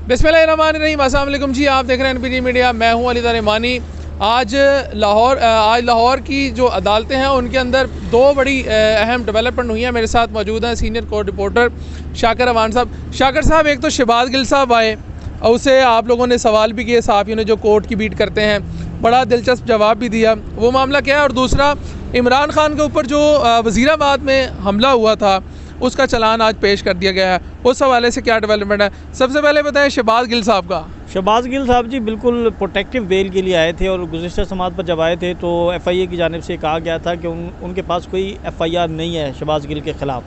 बिस्मिल्लाहिर्रहमानिर्रहीम। अस्सलाम वालेकुम जी, आप देख रहे हैं NPT मीडिया। मैं हूं अली रहमानी। आज लाहौर की जो अदालतें हैं उनके अंदर दो बड़ी अहम डेवलपमेंट हुई हैं। मेरे साथ मौजूद हैं senior court reporter Shakir Awan साहब। शाकिर साहब, एक तो शहबाज गिल साहब आए और उसे आप लोगों ने सवाल भी किए, सहाफ़ियों ने जो कोर्ट की बीट करते हैं, बड़ा दिलचस्प जवाब भी दिया। वो मामला क्या है? और दूसरा, इमरान खान के ऊपर जो वज़ीराबाद में हमला हुआ था उसका चलान आज पेश कर दिया गया है। उस हवाले से क्या डेवलपमेंट है? सबसे पहले बताएं शहबाज गिल साहब का। शहबाज गिल साहब जी बिल्कुल प्रोटेक्टिव बेल के लिए आए थे और गुज़िश्ता समात पर जब आए थे तो FIA की जानिब से कहा गया था कि उनके पास कोई FIR नहीं है शहबाज गिल के ख़िलाफ़।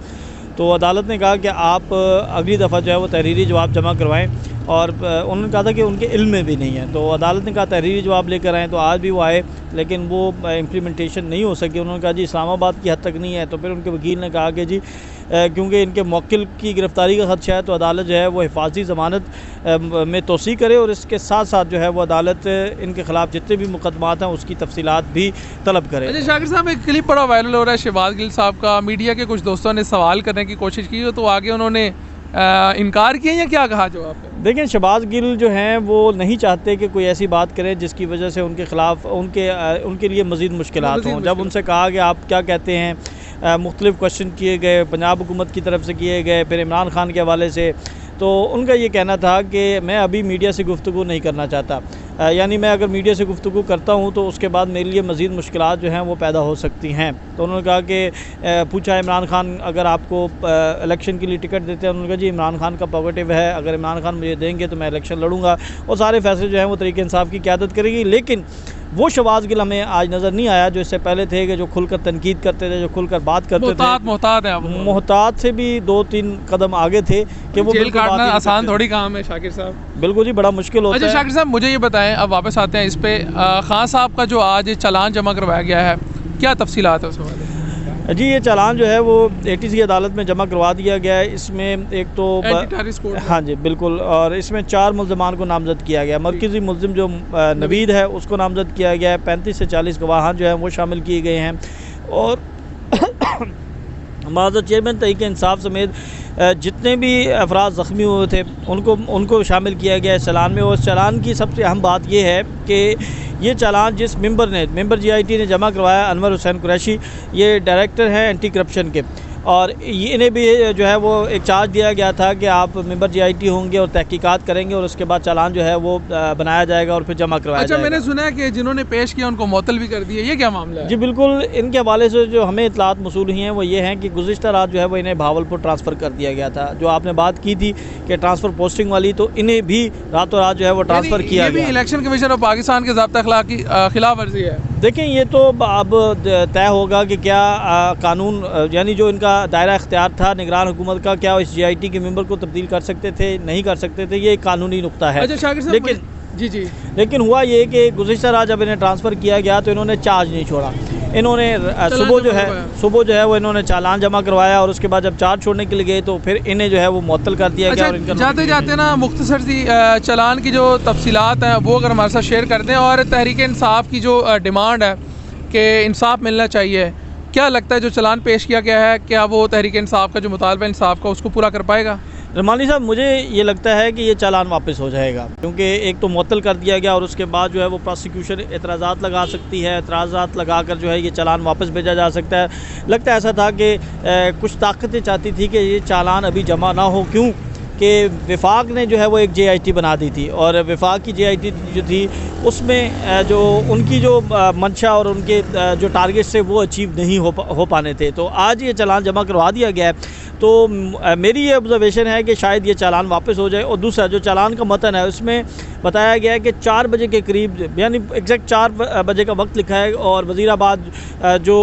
तो अदालत ने कहा कि आप अगली दफ़ा जो है वो तहरीरी जवाब जमा करवाएं और उन्होंने कहा था कि उनके इल्म में भी नहीं है। तो अदालत ने कहा तहरीरी जवाब लेकर आएँ, तो आज भी वो आए लेकिन वो इम्प्लीमेंटेशन नहीं हो सकी। उन्होंने कहा जी इस्लामाबाद की हद तक नहीं है। तो फिर उनके वकील ने कहा कि जी क्योंकि इनके मौकिल की गिरफ़्तारी का खदशा है तो अदालत जो है वो हिफाजती ज़मानत में तोसी करे और इसके साथ साथ जो है वो अदालत इनके ख़िलाफ़ जितने भी मुकदमात हैं उसकी तफसीलात भी तलब करे। अच्छा शाकिर साहब, एक क्लिप बड़ा वायरल हो रहा है शहबाज गिल साहब का। मीडिया के कुछ दोस्तों ने सवाल करने की कोशिश की तो आगे उन्होंने इनकार किया या क्या कहा जवाब पे? देखिए, शहबाज गिल जो हैं वो नहीं चाहते कि कोई ऐसी बात करें जिसकी वजह से उनके ख़िलाफ़ उनके लिए मज़ीद मुश्किलात हों। जब उनसे कहा कि आप क्या कहते हैं, मुख्तलिफ़ क्वेश्चन किए गए, पंजाब हुकूमत की तरफ से किए गए, फिर इमरान खान के हवाले से, तो उनका ये कहना था कि मैं अभी मीडिया से गुफ्तगू नहीं करना चाहता। यानी मैं अगर मीडिया से गुफ्तगू करता हूँ तो उसके बाद मेरे लिए मज़ीद मुश्किलात जो हैं वो पैदा हो सकती हैं। तो उन्होंने कहा कि पूछा इमरान खान अगर आपको इलेक्शन के लिए टिकट देते हैं, उन्होंने कहा जी इमरान खान का पॉजिटिव है, अगर इमरान खान मुझे देंगे तो मैं इलेक्शन लड़ूंगा और सारे फैसले जो हैं वो तरीक़े इंसाफ की क़यादत करेगी। लेकिन वो शहबाज गिल हमें आज नज़र नहीं आया जो इससे पहले थे कि जो खुलकर तनकीद करते थे, जो खुलकर बात करते थे। मोहतात से भी 2-3 कदम आगे थे कि वो जेल काटना आसान थोड़ी काम है शाकिर साहब। बिल्कुल जी, बड़ा मुश्किल होता है। अच्छा शाकिर साहब, मुझे ये बताएं, अब वापस आते हैं इस पे, खान साहब का जो आज चालान जमा करवाया गया है, क्या तफसीलात है उस हवाले? जी ये चालान जो है वो ATC अदालत में जमा करवा दिया गया है। इसमें एक तो हाँ जी बिल्कुल, और इसमें 4 मुल्ज़मान को नामज़द किया गया। मरकज़ी मुल्ज़िम जो नवीद है उसको नामज़द किया गया है। 35 से 40 गवाहान जो हैं वो शामिल किए गए हैं और माज़ चेयरमैन तहरीक इंसाफ समेत जितने भी अफराद ज़ख्मी हुए थे उनको शामिल किया गया है चालान में। और चालान की सबसे अहम बात यह है कि ये चालान जिस मेंबर GIT ने जमा करवाया, अनवर हुसैन कुरैशी, ये डायरेक्टर हैं एंटी करप्शन के, और इन्हें भी जो है वो एक चार्ज दिया गया था कि आप मेंबर GIT होंगे और तहकीकात करेंगे और उसके बाद चालान जो है वो बनाया जाएगा और फिर जमा करवाया जाएगा। मैंने सुना है कि जिन्होंने पेश किया उनको मुअत्तल भी कर दिया, ये क्या मामला है? जी बिल्कुल, इनके हवाले से जो हमें इतलात मसूल हुई हैं वो ये हैं कि गुज़िश्ता रात जो है वो इन्हें भावलपुर ट्रांसफ़र कर दिया गया था। जो आपने बात की थी कि ट्रांसफ़र पोस्टिंग वाली, तो इन्हें भी रातों रात जो है वो ट्रांसफ़र किया गया। इलेक्शन कमीशन ऑफ पाकिस्तान के ज़ाब्ता अखलाक की खिलाफ वर्जी है। देखें, ये तो अब तय होगा कि क्या कानून यानी जो इनका दायरा इख्तियार था निगरान हुकूमत का, क्या इस GIT के मेंबर को तब्दील कर सकते थे, नहीं कर सकते थे, ये एक कानूनी नुक्ता है। लेकिन हुआ ये कि गुज़िश्ता रात जब इन्हें ट्रांसफ़र किया गया तो इन्होंने चार्ज नहीं छोड़ा। इन्होंने सुबह जो है वो इन्होंने चालान जमा करवाया और उसके बाद जब चार्ज छोड़ने के लिए गए तो फिर इन्हें जो है वो मुअत्तल कर दिया गया। और इनका जाते ना मुख्तसर सी चालान की जो तफसीलात हैं वो अगर हमारे साथ शेयर कर दें, और तहरीक इंसाफ की जो डिमांड है कि इंसाफ मिलना चाहिए, क्या लगता है जो चालान पेश किया गया है, क्या वो तहरीक इंसाफ का जो मुतालबा इंसाफ का उसको पूरा कर पाएगा? रहमानी साहब, मुझे ये लगता है कि ये चालान वापस हो जाएगा, क्योंकि एक तो मुअत्तल कर दिया गया और उसके बाद जो है वो प्रोसिक्यूशन एतराज़ात लगा सकती है, एतराज़ात लगा कर जो है ये चालान वापस भेजा जा सकता है। लगता है ऐसा था कि कुछ ताकतें चाहती थी कि ये चालान अभी जमा ना हो, क्यों कि वफाक ने जो है वो एक GIT बना दी थी और वफाक की GIT जो थी उसमें जो उनकी जो मंशा और उनके जो टारगेट्स थे वो अचीव नहीं हो पाने थे। तो आज ये चालान जमा करवा दिया गया है, तो मेरी ये ऑब्जर्वेशन है कि शायद ये चालान वापस हो जाए। और दूसरा जो चालान का मतन है उसमें बताया गया है कि 4 बजे के करीब, यानी एग्जैक्ट 4 बजे का वक्त लिखा है, और वज़ीराबाद जो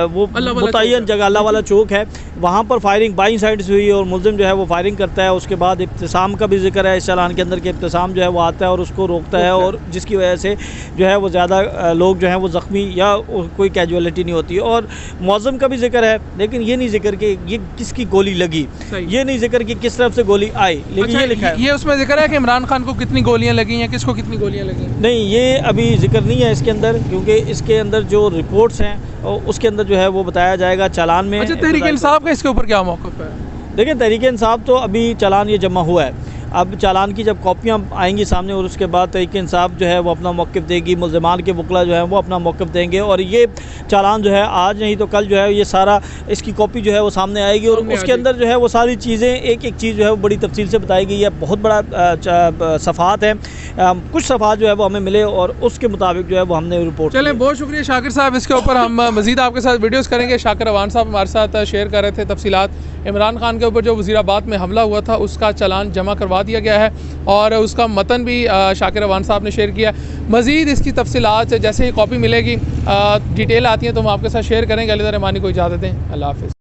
वो मुतय्यन जगह अल्लाह वाला चौक है वहाँ पर फायरिंग बाई साइड से हुई और मुल्ज़िम जो है वो फायरिंग करता है। उसके बाद इब्तिसाम का भी जिक्र है इस चालान के अंदर कि इब्तिसाम जो है वो आता है और उसको रोकता है, और जिसकी वजह से जो है वो ज़्यादा लोग जो हैं वो ज़ख्मी या कोई कैजुअलिटी नहीं होती। और मौज़म का भी जिक्र है, लेकिन ये नहीं जिक्र कि ये किसकी गोली लगी, ये नहीं जिक्र कि किस तरफ से गोली आई, लेकिन ये लिखा है, ये उसमें जिक्र है कि इमरान खान को कितनी गोलियां लगी हैं, किसको कितनी गोलियां लगी हैं। नहीं, ये अभी जिक्र नहीं है इसके अंदर, क्योंकि इसके अंदर जो रिपोर्ट्स हैं उसके अंदर जो है वो बताया जाएगा चालान में। अच्छा, तहरीक इंसाफ का इसके ऊपर क्या मौक़िफ़ है? देखिए, तहरीक इंसाफ तो अभी चालान ये जमा हुआ है, अब चालान की जब कॉपियाँ आएंगी सामने और उसके बाद तहरीक इंसाफ जो है वो अपना मौक़िफ़ देगी, मुल्ज़िमान के वकला जो है वो अपना मौक़िफ़ देंगे और ये चालान जो है आज नहीं तो कल जो है ये सारा इसकी कॉपी जो है वो सामने आएगी और उसके अंदर जो है वो सारी चीज़ें एक एक चीज़ जो है वो बड़ी तफसील से बताई गई है। बहुत बड़ा सफ़ात है, कुछ सफ़ात जो है वो हमें मिले और उसके मुताबिक जो है वो हमने रिपोर्ट। चलें, बहुत शुक्रिया शाकिर साहब। इसके ऊपर हम मज़ीद आपके साथ वीडियोस करेंगे। शाकिर अवान साहब हमारे साथ शेयर कर रहे थे तफसीलात। इमरान खान के ऊपर जो वज़ीराबाद में हमला हुआ था उसका चालान जमा करवा दिया गया है और उसका मतन भी शाकिर अवान साहब ने शेयर किया। मज़ीद इसकी तफसीलात जैसे ही कॉपी मिलेगी, डिटेल आती हैं तो हम आपके साथ शेयर करेंगे। अली रहमानी को इजाज़त दें, अल्लाह हाफ़िज़।